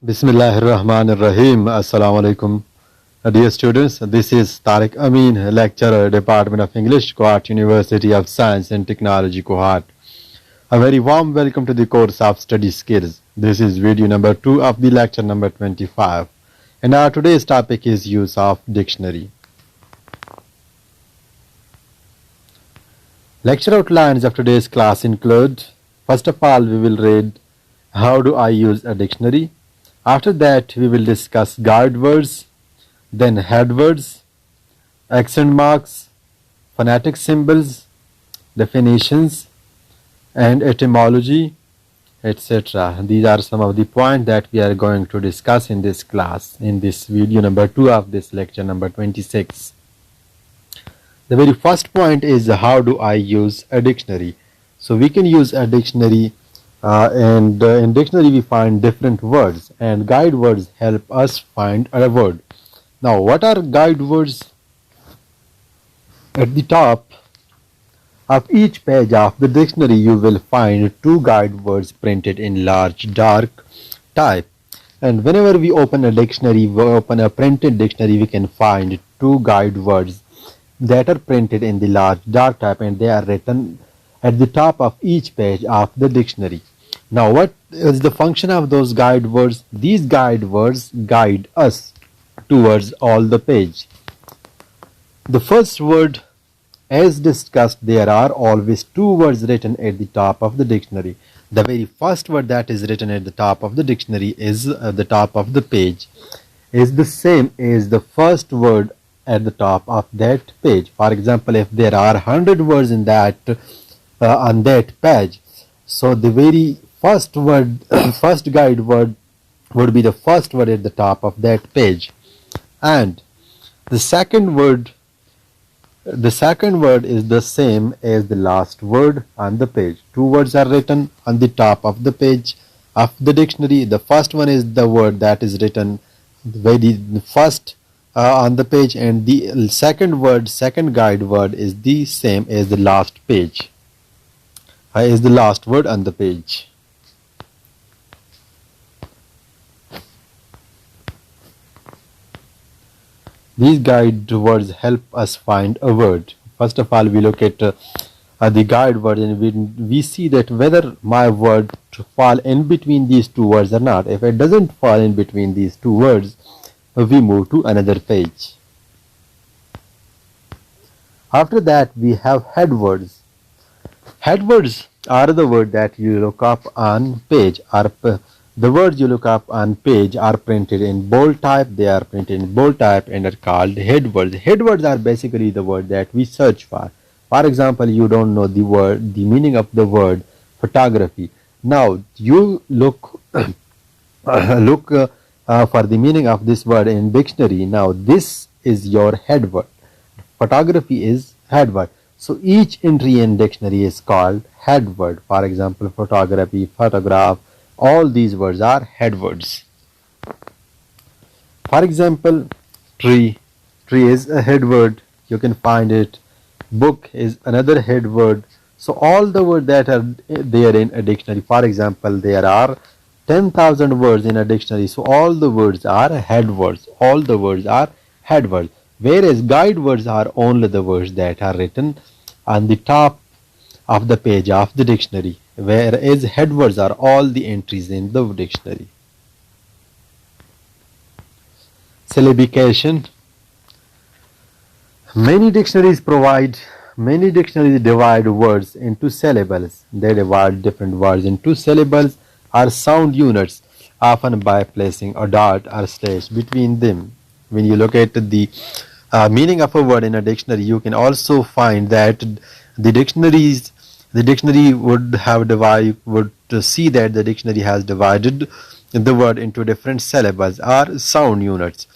Bismillahirrahmanirrahim. Assalamu alaikum. Dear students, this is Tariq Amin, lecturer, Department of English, Kuwait University of Science and Technology, Kuwait. A very warm welcome to the course of study skills. This is video number 2 of the lecture number 25. And our today's topic is use of dictionary. Lecture outlines of today's class include, first of all, we will read how do I use a dictionary. After that, we will discuss guide words, then head words, accent marks, phonetic symbols, definitions, and etymology, etc. These are some of the points that we are going to discuss in this class, in this video number 2 of this lecture number 26. The very first point is how do I use a dictionary. So we can use a dictionary and in dictionary we find different words, and guide words help us find a word. Now what are guide words? At the top of each page of the dictionary you will find two guide words printed in large dark type, and whenever we open a dictionary, we open a printed dictionary, we can find two guide words that are printed in the large dark type, and they are written at the top of each page of the dictionary. Now what is the function of those guide words? These guide words guide us towards all the page. The first word, as discussed, there are always two words written at the top of the dictionary. The very first word that is written at the top of the dictionary is at the top of the page is the same as the first word at the top of that page. For example, if there are 100 words in that on that page, so the very first word, first guide word would be the first word at the top of that page, and the second word is the same as the last word on the page. Two words are written on the top of the page of the dictionary. The first one is the word that is written very first on the page, and the second word, second guide word, is the same as the last page, is the last word on the page. These guide words help us find a word. First of all, we look at the guide word, and we see that whether my word fall in between these two words or not. If it doesn't fall in between these two words, we move to another page. After that, we have head words. Head words are the word that you look up on page. The words you look up on page are printed in bold type. They are printed in bold type and are called head words. Head words are basically the word that we search for. For example, you don't know the meaning of the word photography. Now you look for the meaning of this word in dictionary. Now this is your head word. Photography is head word. So each entry in dictionary is called head word. For example, photography, photograph, all these words are head words. For example, tree. Tree is a head word. You can find it. Book is another head word. So all the words that are there in a dictionary, for example, there are 10,000 words in a dictionary. So all the words are head words. All the words are head words. Whereas guide words are only the words that are written on the top of the page of the dictionary, whereas head words are all the entries in the dictionary. Syllabication. Many dictionaries divide words into syllables. They divide different words into syllables or sound units, often by placing a dot or slash between them. When you look at the meaning of a word in a dictionary, you can also find that the dictionary would see that the dictionary has divided the word into different syllables or sound units.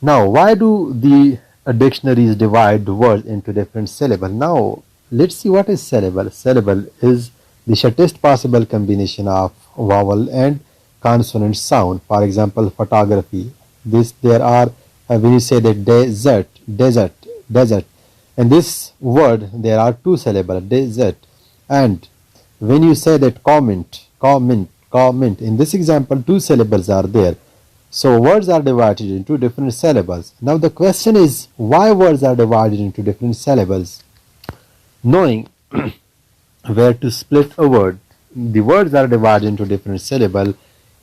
Now, why do the dictionaries divide words into different syllables? Now, let's see what is syllable. Syllable is the shortest possible combination of vowel and consonant sound. For example, photography. There are when you say that desert. In this word there are two syllables, desert. And when you say that comment, comment. In this example, two syllables are there. So words are divided into different syllables. Now the question is, why words are divided into different syllables? Knowing where to split a word, the words are divided into different syllables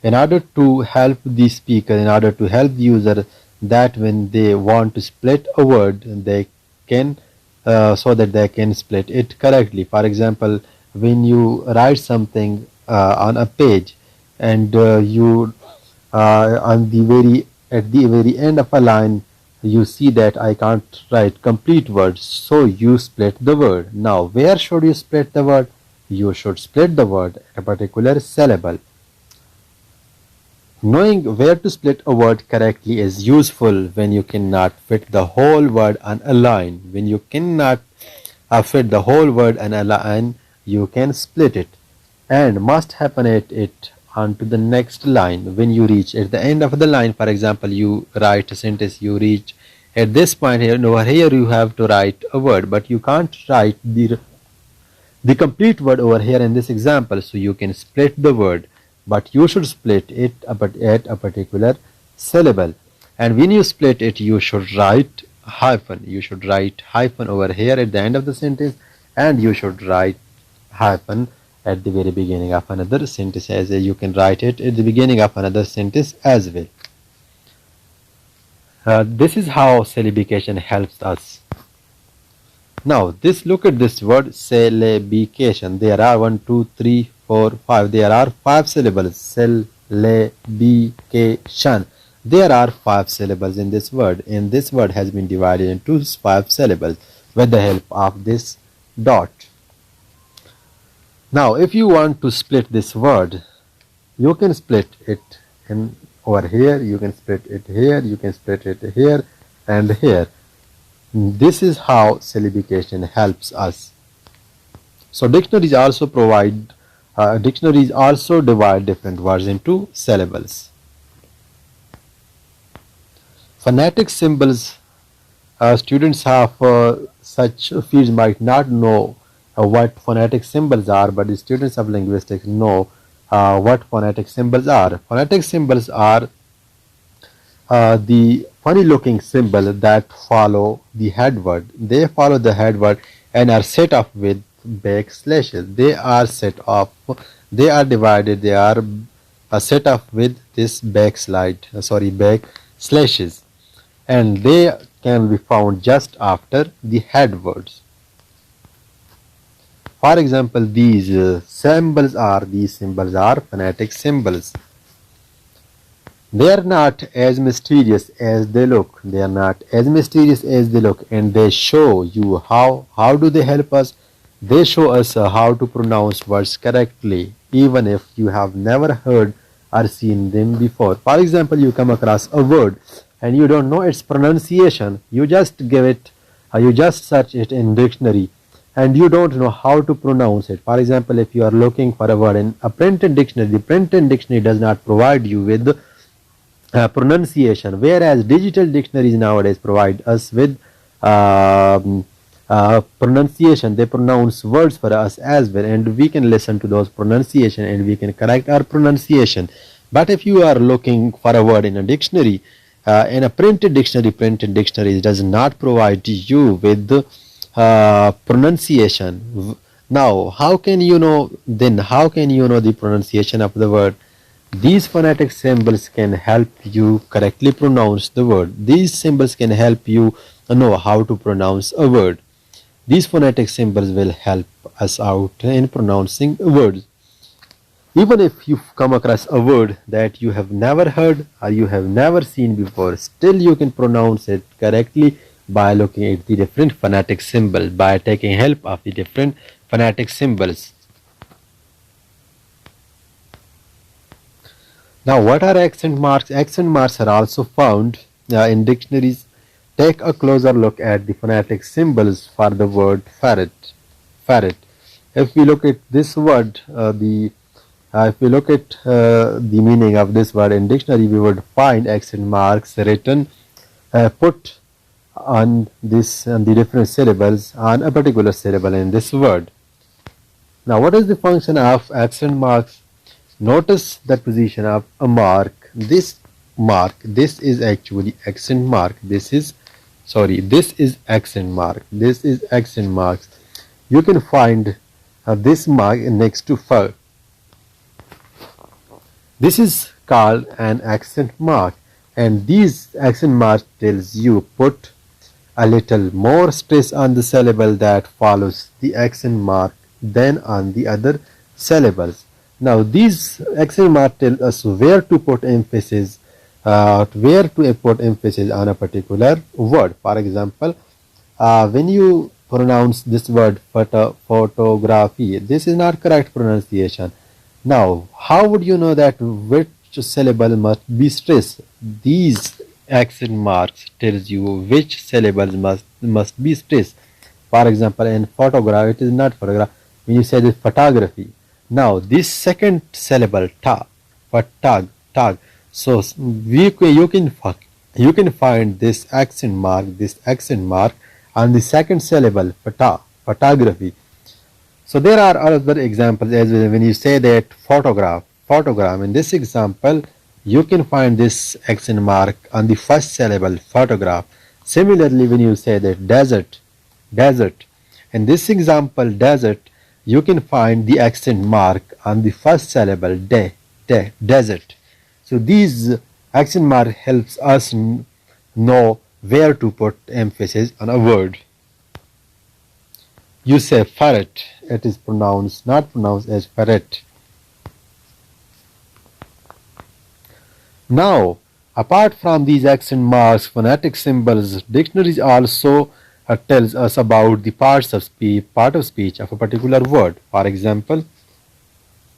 in order to help the speaker, in order to help the user, that when they want to split a word, they can so that they can split it correctly. For example, when you write something on a page, and you on the very at the very end of a line, you see that I can't write complete words, so you split the word. Now where should you split the word? You should split the word at a particular syllable. Knowing where to split a word correctly is useful when you cannot fit the whole word on a line. When you cannot fit the whole word on a line, you can split it, and must happen it onto the next line. When you reach at the end of the line, for example, you write a sentence, you reach at this point here, and over here you have to write a word, but you can't write the complete word over here in this example, so you can split the word, but you should split it at a particular syllable. And when you split it, you should write hyphen. You should write hyphen over here at the end of the sentence, and you should write hyphen at the very beginning of another sentence, as you can write it at the beginning of another sentence as well. This is how syllabication helps us. Now look at this word syllabication. There are 1, 2, 3, 4, 5. There are 5 syllables. Syllabication. There are 5 syllables in this word, and this word has been divided into 5 syllables with the help of this dot. Now if you want to split this word, you can split it in over here, you can split it here, you can split it here and here. This is how syllabication helps us. So dictionaries also divide different words into syllables. Phonetic symbols. Students of such fields might not know what phonetic symbols are, but the students of linguistics know what phonetic symbols are. Phonetic symbols are the funny looking symbol that follow the head word. They follow the head word and are set off with backslashes. They are divided, they are set off with this backslashes, and they can be found just after the head words. For example, these symbols are phonetic symbols. They are not as mysterious as they look. And they show you how do they help us? They show us how to pronounce words correctly, even if you have never heard or seen them before. For example, you come across a word and you don't know its pronunciation. You just search it in dictionary, and you don't know how to pronounce it. For example, if you are looking for a word in a printed dictionary, the printed dictionary does not provide you with pronunciation, whereas digital dictionaries nowadays provide us with pronunciation. They pronounce words for us as well, and we can listen to those pronunciation and we can correct our pronunciation. But if you are looking for a word in a dictionary, in a printed dictionary does not provide you with pronunciation. Now how can you know the pronunciation of the word? These phonetic symbols can help you correctly pronounce the word. These symbols can help you know how to pronounce a word. These phonetic symbols will help us out in pronouncing words. Even if you come across a word that you have never heard or you have never seen before, still you can pronounce it correctly by looking at the different phonetic symbols, by taking help of the different phonetic symbols. Now what are accent marks? Accent marks are also found in dictionaries. Take a closer look at the phonetic symbols for the word ferret. If we look at this word, if we look at the meaning of this word in dictionary, we would find accent marks written, put on the different syllables on a particular syllable in this word. Now what is the function of accent marks? Notice the position of a mark. This is actually accent mark. This is accent mark. This is accent marks. You can find this mark next to fur. This is called an accent mark, and these accent marks tells you put a little more stress on the syllable that follows the accent mark than on the other syllables. Now these accent marks tell us where to put emphasis on a particular word. For example, when you pronounce this word photography, this is not correct pronunciation. Now, how would you know that which syllable must be stressed? These accent marks tells you which syllables must be stressed. For example, in photograph, it is not photograph. When you say this photography, now this second syllable ta, tag. So you can find this accent mark on the second syllable photography. So there are other examples as well. When you say that photograph. In this example, you can find this accent mark on the first syllable, photograph. Similarly, when you say that desert. In this example, desert, you can find the accent mark on the first syllable, desert. So these accent mark helps us know where to put emphasis on a word. You say ferret, it is not pronounced as ferret. Now, apart from these accent marks, phonetic symbols, dictionaries also tells us about the part of speech of a particular word. For example,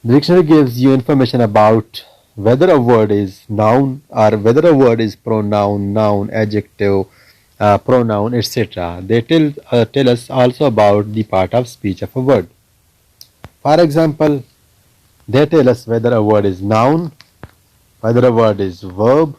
the dictionary gives you information about whether a word is noun or whether a word is pronoun, noun, adjective, pronoun, etc. They tell us also about the part of speech of a word. For example, they tell us whether a word is noun, whether a word is verb,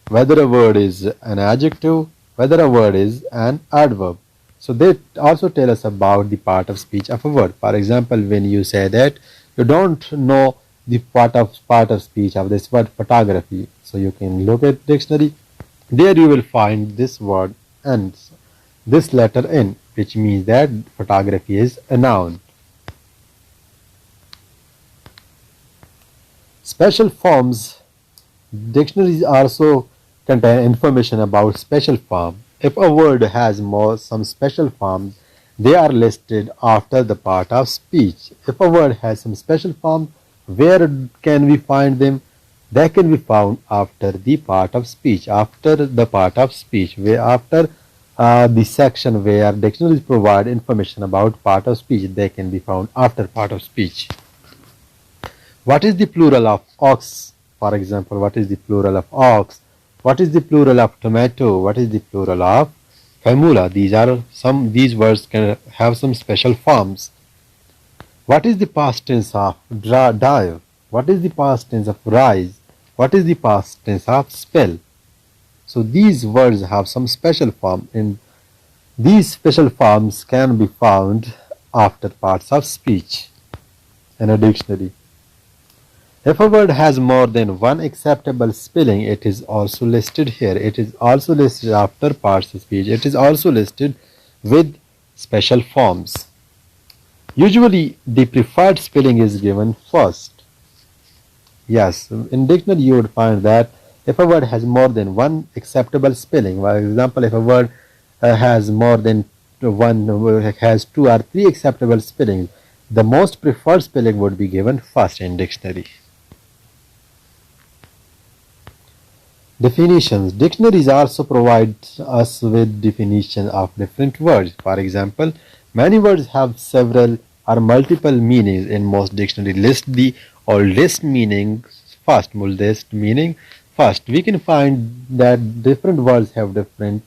whether a word is an adjective, whether a word is an adverb. So they also tell us about the part of speech of a word. For example, when you say that you don't know the part of speech of this word photography, so you can look at dictionary. There you will find this word and this letter N, which means that photography is a noun. Special forms. Dictionaries also contain information about special form. If a word has some special forms, they are listed after the part of speech. If a word has some special form, where can we find them? They can be found after the part of speech. After the part of speech, after the section where dictionaries provide information about part of speech, they can be found after part of speech. What is the plural of ox? For example, what is the plural of ox? What is the plural of tomato? What is the plural of famula? These words can have some special forms. What is the past tense of dive? What is the past tense of rise? What is the past tense of spell? So these words have some special form, and these special forms can be found after parts of speech in a dictionary. If a word has more than one acceptable spelling, it is also listed here. It is also listed after parts of speech. It is also listed with special forms. Usually, the preferred spelling is given first. Yes, in dictionary you would find that if a word has more than one acceptable spelling, for example, if a word has more than has two or three acceptable spellings, the most preferred spelling would be given first in dictionary. Definitions. Dictionaries also provide us with definitions of different words. For example, many words have several or multiple meanings. In most dictionaries list the oldest meaning first. We can find that different words have different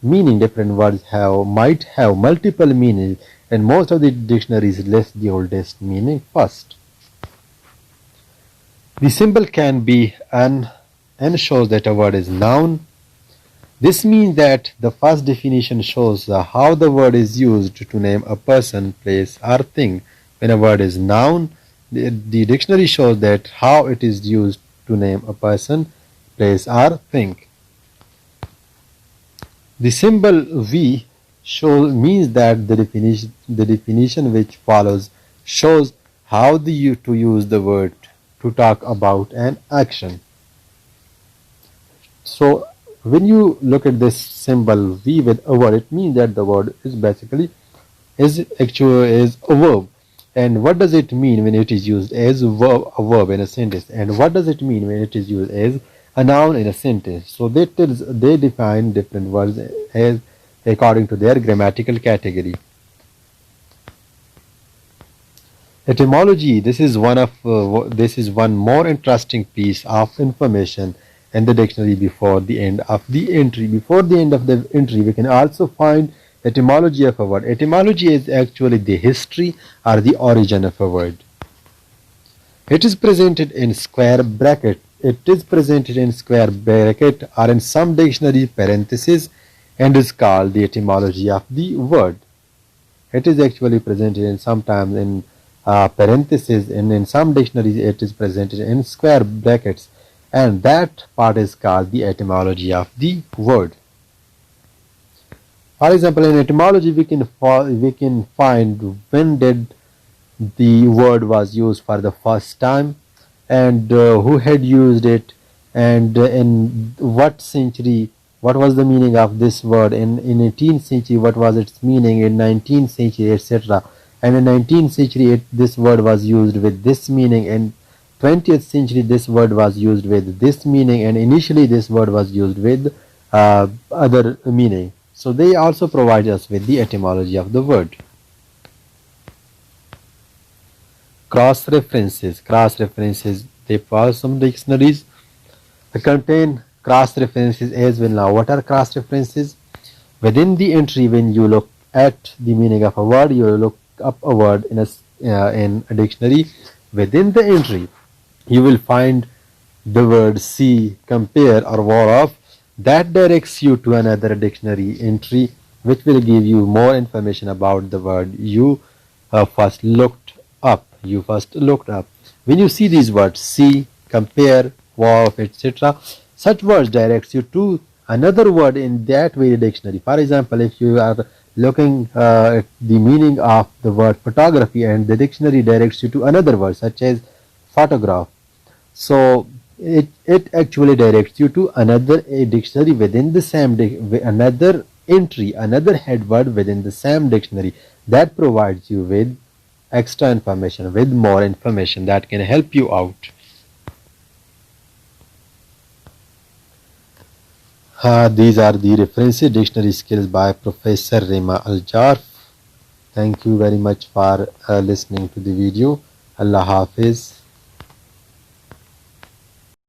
meaning. Different words might have multiple meanings, and most of the dictionaries list the oldest meaning first. The symbol can be an and shows that a word is noun. This means that the first definition shows how the word is used to name a person, place, or thing. When a word is noun, The dictionary shows that how it is used to name a person, place, or thing. The symbol V means that the definition which follows shows how to use the word to talk about an action. So when you look at this symbol V with a word, it means that the word is basically is a verb. And what does it mean when it is used as a verb in a sentence? And what does it mean when it is used as a noun in a sentence? So they define different words as according to their grammatical category. Etymology. This is one more interesting piece of information in the dictionary before the end of the entry. Before the end of the entry, we can also find etymology of a word. Etymology is actually the history or the origin of a word. It is presented in square bracket. It is presented in square bracket or in some dictionary parenthesis and is called the etymology of the word. It is actually presented in sometimes in parentheses, and in some dictionaries it is presented in square brackets, and that part is called the etymology of the word. For example, in etymology we can find when did the word was used for the first time, and who had used it, and in what century, what was the meaning of this word, in 18th century what was its meaning, in 19th century, etc. And in 19th century this word was used with this meaning, in 20th century this word was used with this meaning, and initially this word was used with other meaning. So they also provide us with the etymology of the word. Cross references, they follow some dictionaries contain cross references as well. Now what are cross references? Within the entry, when you look at the meaning of a word, you look up a word in a dictionary. Within the entry you will find the word see, compare, or war of. That directs you to another dictionary entry which will give you more information about the word you first looked up. When you see these words see, compare, war of, etc., such words directs you to another word in that very dictionary. For example, if you are looking at the meaning of the word photography and the dictionary directs you to another word such as photograph, so it actually directs you to another dictionary within the same another entry, another head word within the same dictionary that provides you with extra information, with more information that can help you out. These are the references, dictionary skills by Professor Rima Aljarf. Thank you very much for listening to the video. Allah Hafiz.